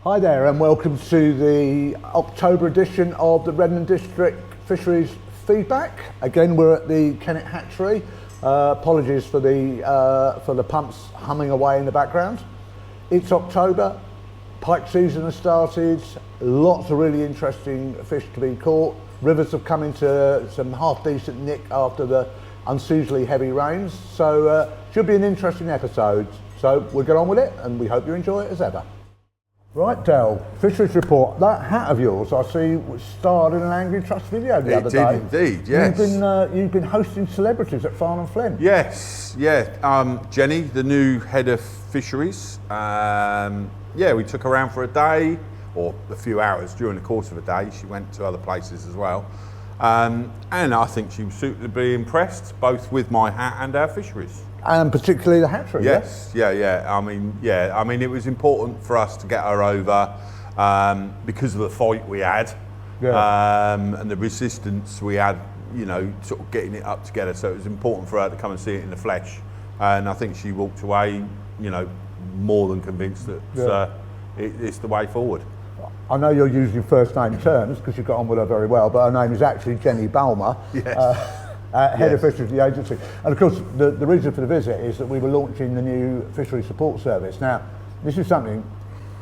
Hi there and welcome to the October edition of the Redland District Fisheries Feedback. Again, we're at the Kennet Hatchery. Apologies for the pumps humming away in the background. It's October, pike season has started, lots of really interesting fish to be caught. Rivers have come into some half decent nick after the unseasonably heavy rains, so should be an interesting episode. So we'll get on with it and we hope you enjoy it as ever. Right, Del, Fisheries Report. That hat of yours, I see, starred in an Angry Trust video the other day. It did indeed, yes. You've been hosting celebrities at Farnham Flint. Yes, yeah. Jenny, the new head of Fisheries. We took her around for a day, or a few hours during the course of a day. She went to other places as well. And I think she was suitably impressed, both with my hat and our fisheries. And particularly the hatchery. Yes, yeah. I mean, it was important for us to get her over because of the fight we had and the resistance we had, you know, sort of getting it up together. So it was important for her to come and see it in the flesh. And I think she walked away, you know, more than convinced that it's the way forward. I know you're using first name terms because you got on with her very well, but her name is actually Jenny Balmer. Yes. Head of Fisheries of the agency. And of course, the reason for the visit is that we were launching the new Fisheries Support Service. Now, this is something,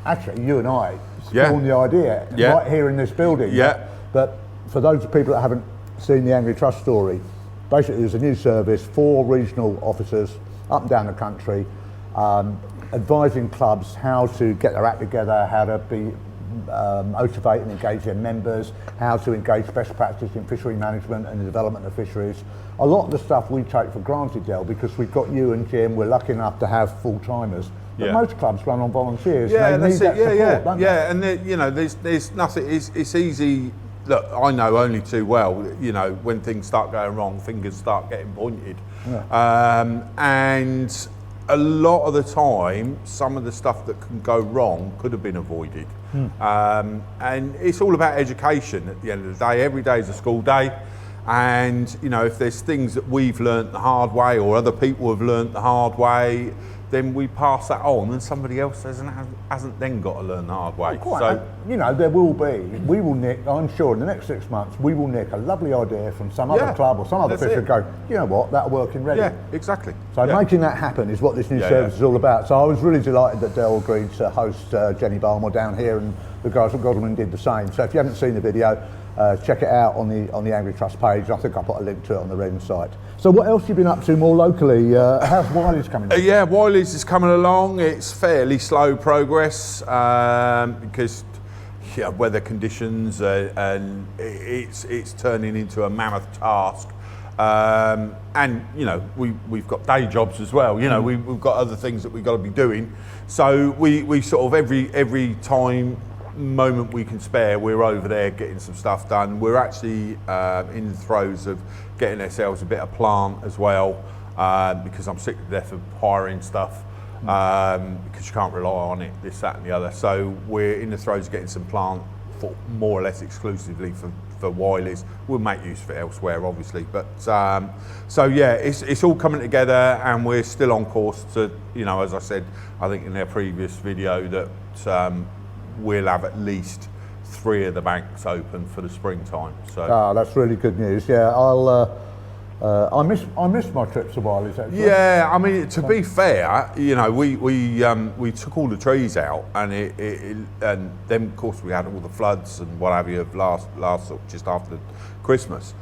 actually, you and I spawned the idea right here in this building. Yeah. But for those people that haven't seen the Angry Trust story, basically there's a new service for regional officers up and down the country, advising clubs how to get their act together, how to be motivate and engage their members, how to engage best practice in fishery management and the development of fisheries. A lot of the stuff we take for granted, Del, because we've got you and Jim, we're lucky enough to have full-timers. But most clubs run on volunteers. Yeah, and they need that support, don't they? And you know, there's nothing, it's easy. Look, I know only too well, you know, when things start going wrong, fingers start getting pointed. Yeah. And a lot of the time, some of the stuff that can go wrong could have been avoided. And it's all about education at the end of the day. Every day is a school day. And, you know, if there's things that we've learnt the hard way or other people have learnt the hard way, then we pass that on and somebody else hasn't then got to learn the hard way. Quite. So, you know, we will nick, I'm sure in the next 6 months, we will nick a lovely idea from some other club or some other fisher and go, you know what, that'll work in Reading. Yeah, exactly. So making that happen is what this new service is all about. So I was really delighted that Del agreed to host Jenny Balmer down here, and the guys at Godalming did the same. So if you haven't seen the video, check it out on the Angry Trust page. I think I'll put a link to it on the Reading site. So what else have you been up to more locally? How's Wiley's coming along? Yeah, Wiley's is coming along. It's fairly slow progress because weather conditions and it's turning into a mammoth task. And you know, we've got day jobs as well. You know, we've got other things that we've got to be doing. So we sort of every moment we can spare, we're over there getting some stuff done. We're actually in the throes of getting ourselves a bit of plant as well, because I'm sick to death of hiring stuff, because you can't rely on it, this, that and the other. So we're in the throes of getting some plant for more or less exclusively for Wiley's. We'll make use of it elsewhere, obviously. But so yeah, it's all coming together, and we're still on course to, you know, as I said, I think in their previous video, that we'll have at least 3 of the banks open for the springtime. So that's really good news. Yeah, I miss my trips to Wiley's actually. Yeah, I mean, to be fair, you know, we took all the trees out, and and then of course we had all the floods and what have you of last sort of just after Christmas,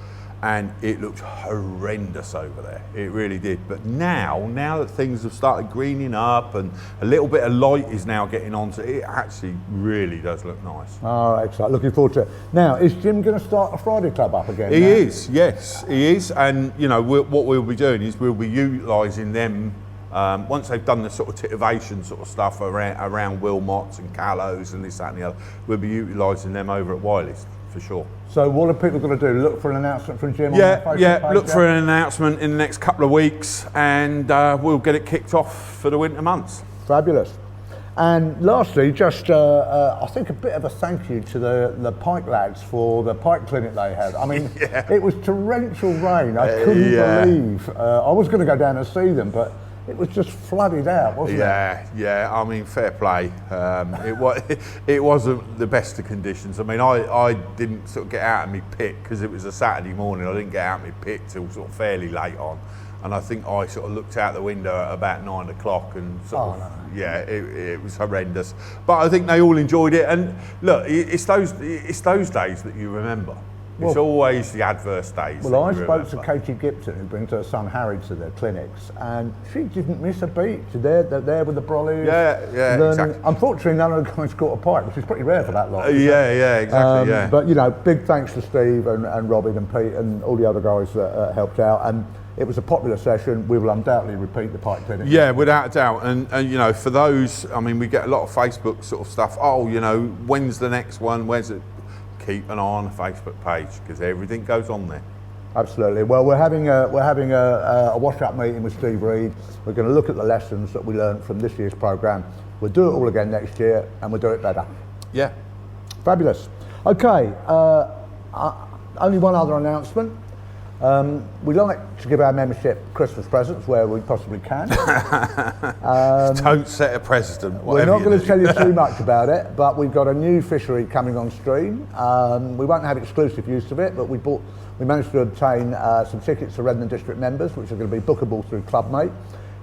and it looked horrendous over there. It really did. But now that things have started greening up and a little bit of light is now getting onto it, actually really does look nice. Oh, excellent. Looking forward to it. Now, is Jim going to start a Friday club up again? He is, yes, he is. And, you know, what we'll be doing is we'll be utilising them once they've done the sort of titivation sort of stuff around Wilmots and Callows and this, that and the other. We'll be utilising them over at Wiley's. For sure. So what are people going to do? Look for an announcement from Jim on their Facebook page? Look for an announcement in the next couple of weeks, and we'll get it kicked off for the winter months. Fabulous. And lastly, just I think a bit of a thank you to the pike lads for the pike clinic they had. I mean, it was torrential rain. I couldn't believe. I was going to go down and see them, but it was just flooded out, wasn't it? Yeah. I mean, fair play. It wasn't the best of conditions. I mean, I didn't sort of get out of my pit because it was a Saturday morning. I didn't get out of my pit till sort of fairly late on, and I think I sort of looked out the window at about 9 o'clock and sort of, yeah, it was horrendous. But I think they all enjoyed it, and look, it's those days that you remember. It's always the adverse days. Well, I spoke to Katie Gibson, who brings her son Harry to their clinics, and she didn't miss a beat. They're there with the brollies. Yeah, exactly. Unfortunately, none of the guys caught a pike, which is pretty rare for that lot. Yeah, exactly. But you know, big thanks to Steve and Robin and Pete and all the other guys that helped out. And it was a popular session. We will undoubtedly repeat the pike clinic. Yeah, without a doubt. And you know, for those, I mean, we get a lot of Facebook sort of stuff. Oh, you know, when's the next one? Where's it? Keep an eye on the Facebook page because everything goes on there. Absolutely. Well, we're having a wash-up meeting with Steve Reed. We're going to look at the lessons that we learned from this year's programme. We'll do it all again next year, and we'll do it better. Yeah. Fabulous. Okay. Only one other announcement. We like to give our membership Christmas presents where we possibly can. Don't set a precedent. We're not going to tell you too much about it, but we've got a new fishery coming on stream. We won't have exclusive use of it, but we managed to obtain some tickets for Redden District members, which are going to be bookable through Clubmate.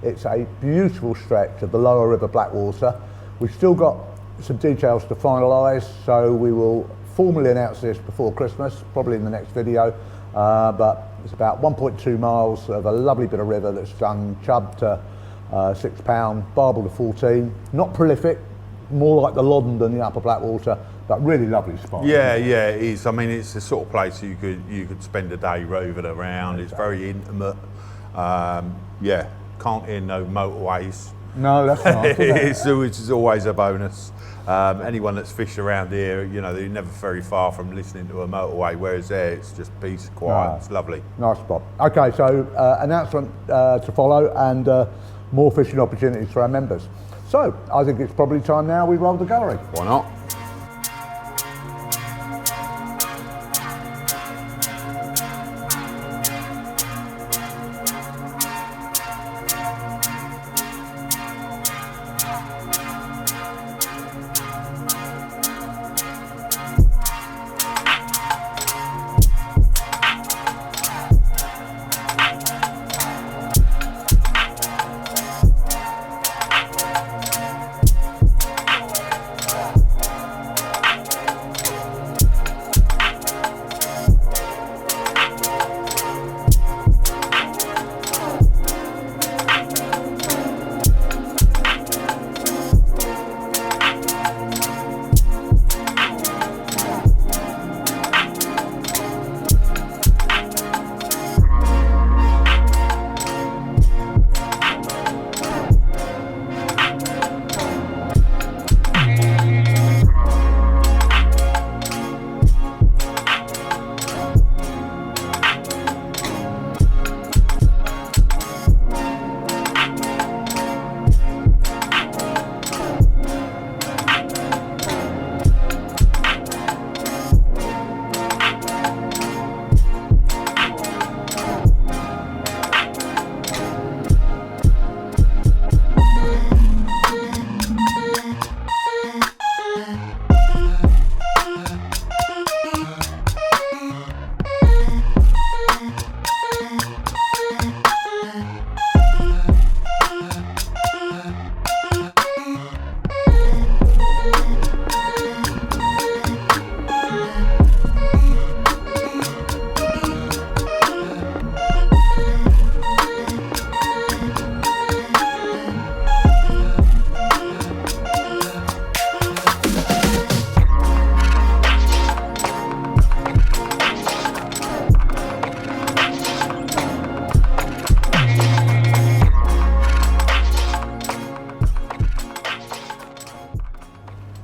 It's a beautiful stretch of the lower river Blackwater. We've still got some details to finalise, so we will formally announce this before Christmas, probably in the next video. But it's about 1.2 miles of a lovely bit of river that's done chub to £6, barbel to 14. Not prolific, more like the Loddon than the Upper Blackwater, but really lovely spot. Yeah, it is. I mean, it's the sort of place you could spend a day roving around. It's very intimate. Can't hear no motorways. No, that's nice, isn't it? Which is always a bonus. Anyone that's fished around here, you know, they're never very far from listening to a motorway, whereas there it's just peace, quiet, It's lovely. Nice spot. Okay, so announcement to follow and more fishing opportunities for our members. So, I think it's probably time now we roll the gallery. Why not?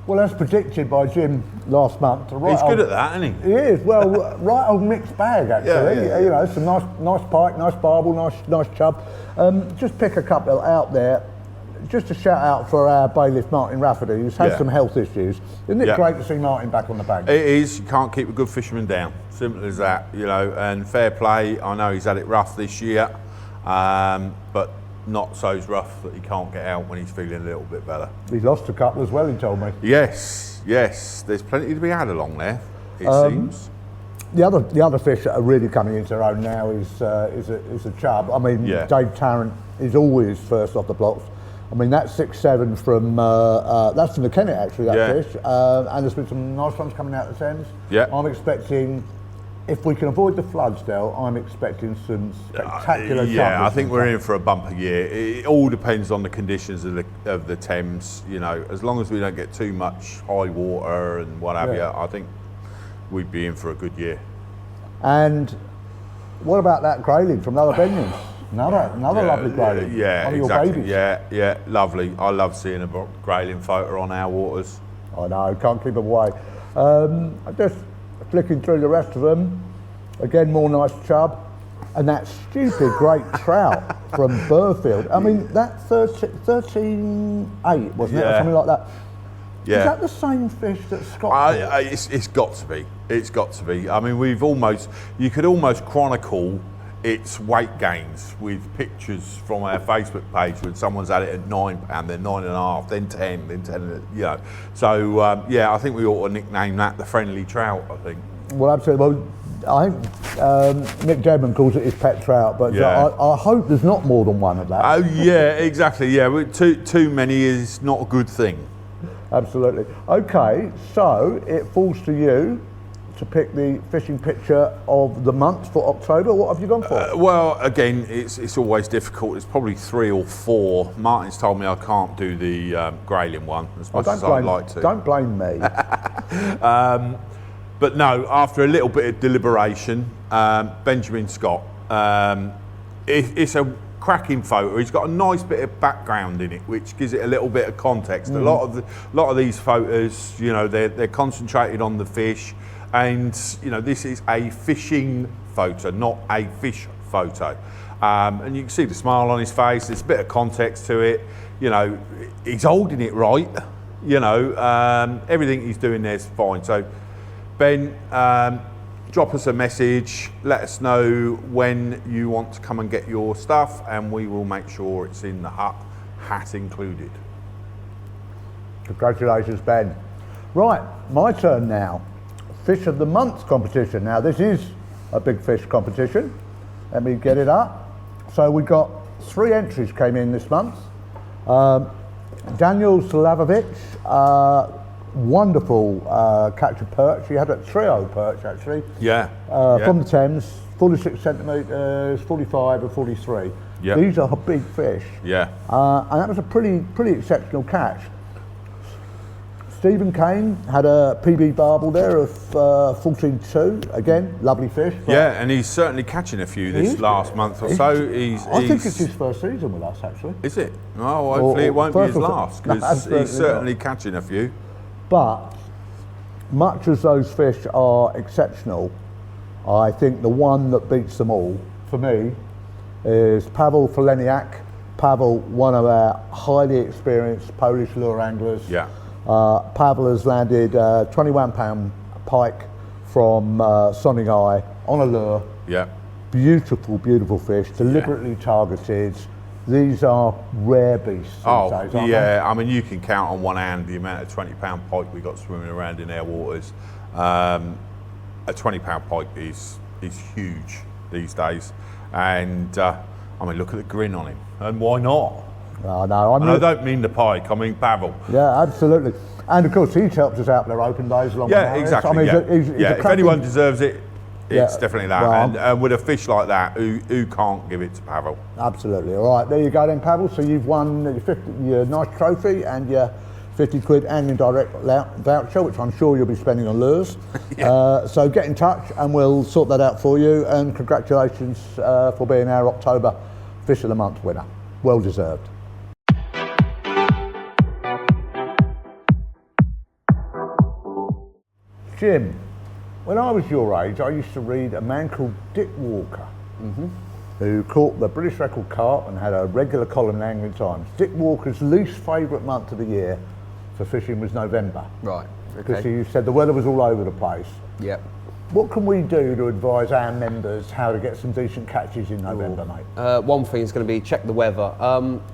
Well, as predicted by Jim last month, He's good at that, isn't he? He is. Well, right old mixed bag actually. Yeah. You know, some nice pike, nice barbel, nice chub. Just pick a couple out there. Just a shout out for our bailiff Martin Rafferty, who's had some health issues. Isn't it great to see Martin back on the bank? It is. You can't keep a good fisherman down. Simple as that, you know. And fair play. I know he's had it rough this year, but not so's rough that he can't get out when he's feeling a little bit better. He's lost a couple as well, he told me. Yes, there's plenty to be had along there, it seems. The other fish that are really coming into their own now is a chub. I mean, Dave Tarrant is always first off the blocks. I mean, that's 6'7" from that's from the Kennet actually. That fish, and there's been some nice ones coming out of the Thames. Yeah, I'm expecting, if we can avoid the floods, Del, I'm expecting some spectacular. I think we're in for a bumper year. It all depends on the conditions of the Thames. You know, as long as we don't get too much high water and what have you, I think we'd be in for a good year. And what about that grayling from Lower Benyons? Another lovely grayling. Yeah, one of exactly. Your babies. Yeah, lovely. I love seeing a grayling photo on our waters. I know, can't keep them away. I'm just flicking through the rest of them. Again, more nice chub. And that stupid great trout from Burfield. I mean, that 13.8, wasn't it? Or something like that. Yeah. Is that the same fish that Scott caught? It's got to be. It's got to be. I mean, you could almost chronicle its weight gains with pictures from our Facebook page when someone's had it at £9, then 9.5, then 10, then 10. You know. So I think we ought to nickname that the friendly trout. I think. Well, absolutely. Well, I think Nick Jedman calls it his pet trout, but I hope there's not more than one of that. Oh yeah, exactly. Yeah, too many is not a good thing. Absolutely. Okay, so it falls to you to pick the fishing picture of the month for October. What have you gone for? Well, again, it's always difficult. It's probably 3 or 4. Martin's told me I can't do the grayling one as much as I'd like to. Don't blame me. But no, after a little bit of deliberation, Benjamin Scott, it's a cracking photo. He's got a nice bit of background in it, which gives it a little bit of context. A lot of these photos, you know, they're concentrated on the fish, and you know, this is a fishing photo, not a fish photo. And you can see the smile on his face. There's a bit of context to it. You know, he's holding it right. You know, everything he's doing there's fine. So, Ben, drop us a message, let us know when you want to come and get your stuff, and we will make sure it's in the hut, hat included. Congratulations, Ben. Right, my turn now. Fish of the Month competition. Now this is a big fish competition. Let me get it up. So we got 3 entries came in this month. Daniel Slavovich, wonderful catch of perch. He had a trio perch actually. From the Thames, 46 centimetres, 45 and 43. Yeah. These are big fish. Yeah. And that was a pretty exceptional catch. Stephen Kane had a PB barbel there of 14.2. Again, lovely fish. Yeah, and he's certainly catching a few this last month or so. I think it's his first season with us actually. Is it? Oh, hopefully it won't be his last, because he's certainly catching a few. But much as those fish are exceptional, I think the one that beats them all, for me, is Pavel Foleniak. Pavel, one of our highly experienced Polish lure anglers. Yeah. Pavel has landed 21-pound pike from Sonning Eye on a lure. Yeah. Beautiful, beautiful fish, deliberately targeted. These are rare beasts these days, aren't they? I mean, you can count on one hand the amount of 20-pound pike we got swimming around in our waters. A 20-pound pike is huge these days, and I mean, look at the grin on him, and why not? No, I don't mean the pike, I mean Pavel. Yeah, absolutely. And of course, he's helped us out with their open days along the way. Exactly. I mean, if anyone deserves it, it's definitely that. Well, and with a fish like that, who can't give it to Pavel? Absolutely. All right, there you go then, Pavel. So you've won your nice trophy and your 50 quid angling direct voucher, which I'm sure you'll be spending on lures. So get in touch and we'll sort that out for you. And congratulations for being our October Fish of the Month winner. Well deserved. Jim, when I was your age, I used to read a man called Dick Walker, who caught the British record carp and had a regular column in Angling Times. Dick Walker's least favourite month of the year for fishing was November. Right. Because he said the weather was all over the place. Yep. What can we do to advise our members how to get some decent catches in November, mate? One thing is going to be check the weather.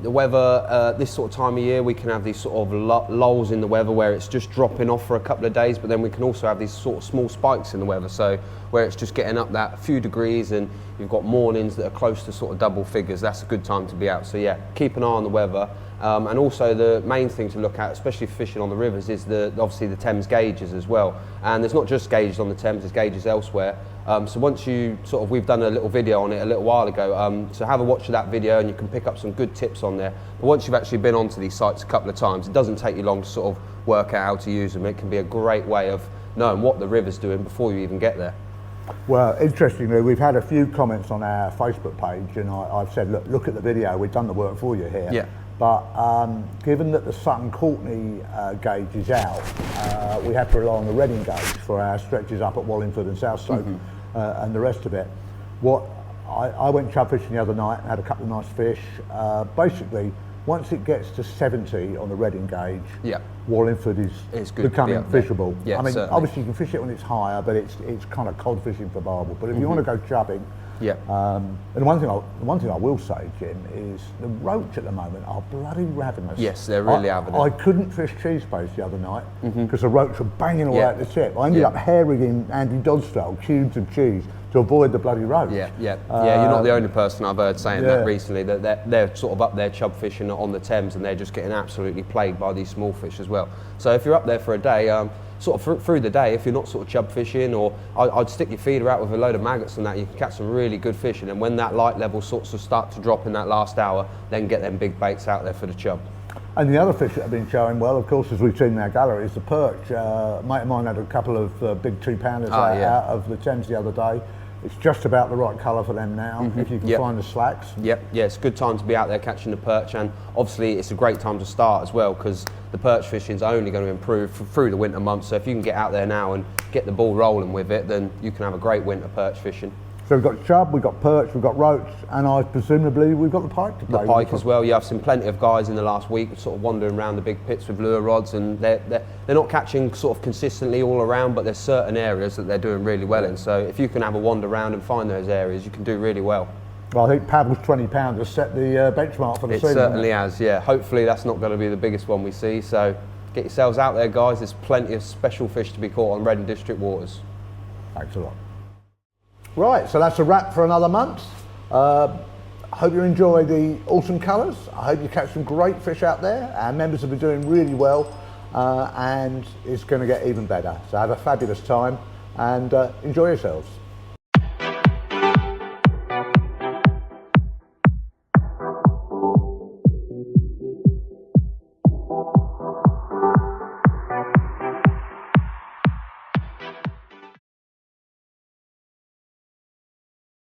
The weather, this sort of time of year, we can have these sort of lulls in the weather where it's just dropping off for a couple of days, but then we can also have these sort of small spikes in the weather, so where it's just getting up that few degrees and you've got mornings that are close to sort of double figures. That's a good time to be out. So yeah, keep an eye on the weather. And also the main thing to look at, especially fishing on the rivers, is obviously the Thames gauges as well. And there's not just gauges on the Thames, there's gauges elsewhere. So once you we've done a little video on it a little while ago, so have a watch of that video and you can pick up some good tips on there. But once you've actually been onto these sites a couple of times, it doesn't take you long to sort of work out how to use them. It can be a great way of knowing what the river's doing before you even get there. Well, interestingly, we've had a few comments on our Facebook page, and I've said, look at the video, we've done the work for you here. Yeah. But given that the Sutton Courtenay gauge is out, we have to rely on the Reading gauge for our stretches up at Wallingford and Southstoke and the rest of it. I went chub fishing the other night and had a couple of nice fish. Basically, once it gets to 70 on the Reading gauge, Wallingford is becoming fishable. Yeah, I mean, certainly. Obviously you can fish it when it's higher, but it's kind of cod fishing for barbel. But if you want to go chubbing, and the one thing I will say, Jim, is the roach at the moment are bloody ravenous. Yes, they're really avenous. I couldn't fish cheese base the other night because the roach were banging away at the tip. I ended up hair-rigging Andy Dodd style cubes of cheese to avoid the bloody roach. You're not the only person I've heard saying that recently, that they're sort of up there chub fishing on the Thames and they're just getting absolutely plagued by these small fish as well. So if you're up there for a day, sort of through the day, if you're not sort of chub fishing, or I'd stick your feeder out with a load of maggots and that, you can catch some really good fish, and then when that light level sorts of start to drop in that last hour, then get them big baits out there for the chub. And the other fish that have been showing well, of course, as we've seen in our gallery, is the perch. A mate of mine had a couple of big 2-pounders out of the Thames the other day. It's just about the right colour for them now, if you can find the slacks. Yeah, it's a good time to be out there catching the perch, and obviously it's a great time to start as well, because the perch fishing is only going to improve through the winter months. So if you can get out there now and get the ball rolling with it, then you can have a great winter perch fishing. So we've got chub, we've got perch, we've got roach, and presumably we've got the pike to play. The pike as well. I've seen plenty of guys in the last week sort of wandering around the big pits with lure rods, and they're not catching sort of consistently all around, but there's certain areas that they're doing really well in. So if you can have a wander around and find those areas, you can do really well. Well, I think Pavel's 20 pound has set the benchmark for the season. It certainly has, yeah. Hopefully that's not going to be the biggest one we see. So get yourselves out there, guys. There's plenty of special fish to be caught on Reading District waters. Thanks a lot. Right, so that's a wrap for another month. I hope you enjoy the autumn colours. I hope you catch some great fish out there. Our members have been doing really well, and it's going to get even better. So have a fabulous time and enjoy yourselves.